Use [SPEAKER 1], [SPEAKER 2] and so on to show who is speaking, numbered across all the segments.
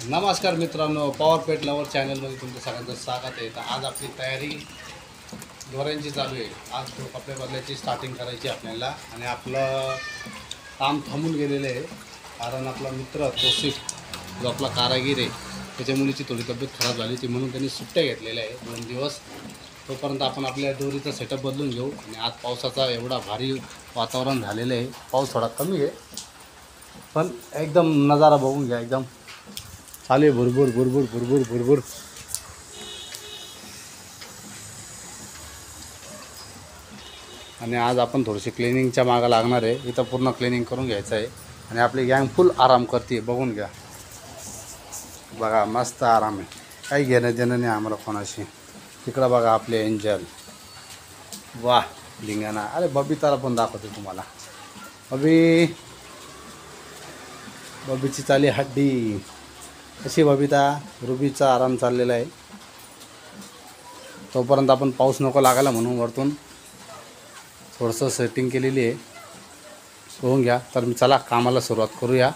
[SPEAKER 1] नमस्कार मित्रांनो, पॉवर पेट लवर चॅनलमध्ये तुमचं सगळ्यांचं स्वागत आहे। तर आज आपली तयारी दोऱ्यांची चालू आहे। आज कपडे बदलायची स्टार्टिंग करायची आपल्याला आणि आपलं काम थांबून गेलेलं आहे कारण आपला मित्र तौसिफ जो आपला कारागीर आहे त्याच्या मुलीची थोडी तब्येत खराब झाली होती म्हणून त्यांनी सुट्ट्या घेतलेल्या आहे 2 दिवस। तोपर्यंत आपण आपल्या दोरीचा सेटअप बदलून घेऊ आणि आज पावसाचा एवढा भारी वातावरण झालेलं आहे। पाऊस थोडा कमी आहे पण एकदम नजारा बघून घ्या, एकदम चालू आहे भुरभुर भुरभुर भुरभुर भुरभुर। आणि आज आपण थोडीशी क्लिनिंगच्या मागं लागणार आहे। इथं पूर्ण क्लिनिंग करून घ्यायचं आहे आणि आपली गँग फुल आराम करते, बघून घ्या बघा, मस्त आराम आहे, काही घेणं देणं नाही आम्हाला कोणाशी। तिकडं बघा आपले एंजल, वाह लिंगाना। अरे बबीताला पण दाखवते तुम्हाला, बबीची चाली हड्डी कशी। बबिता रुबीचा आराम चाललेला आहे। तोपर्यंत आपण पाऊस नको लागायला म्हणून वरतून थोडंसं सेटिंग केलेली आहे, बघून घ्या। तर मी चला कामाला सुरुवात करूया।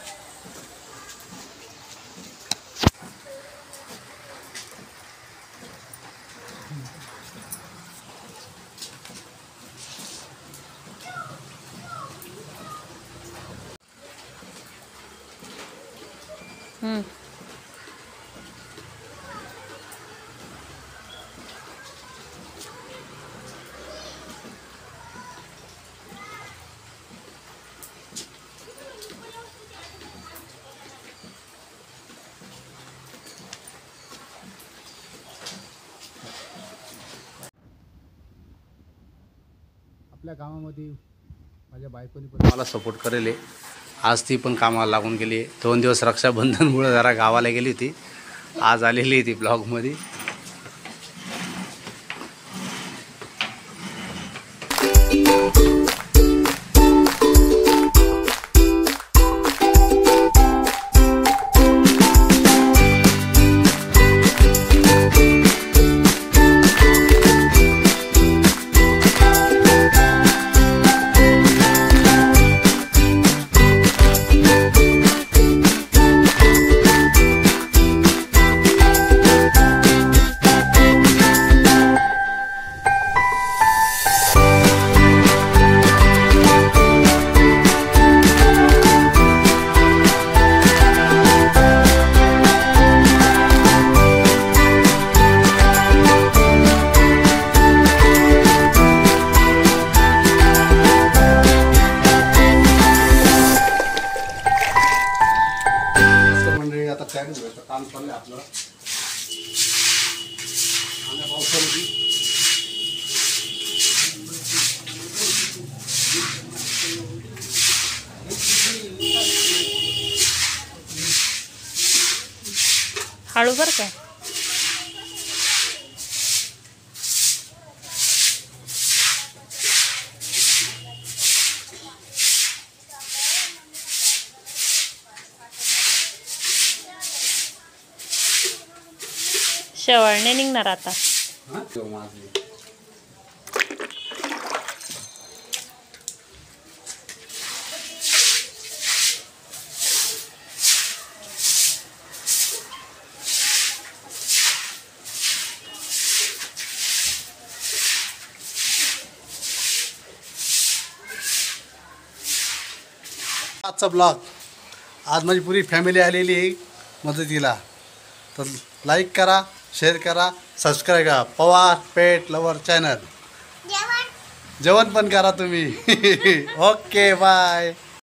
[SPEAKER 1] आपल्या कामामध्ये माझ्या बायकोनी पण मला सपोर्ट करेल आहे। आज ती पण कामाला लागून गेली। 2 दिवस रक्षाबंधनमुळे जरा गावाला गेली होती, आज आलेली आहे ती ब्लॉगमध्ये। आता चालू आहे, काम चाललंय आपलं आणि पावसाळ्याची
[SPEAKER 2] हळू बरं का। शेवाळणे निघणार आता।
[SPEAKER 1] आजचा ब्लॉग, आज माझी पुरी फॅमिली आलेली आहे मदतीला। तर लाईक करा, शेअर करा, सबस्क्राईब करा पवार पेट लवर चॅनल। जेवण पण करा तुम्ही। Okay bye.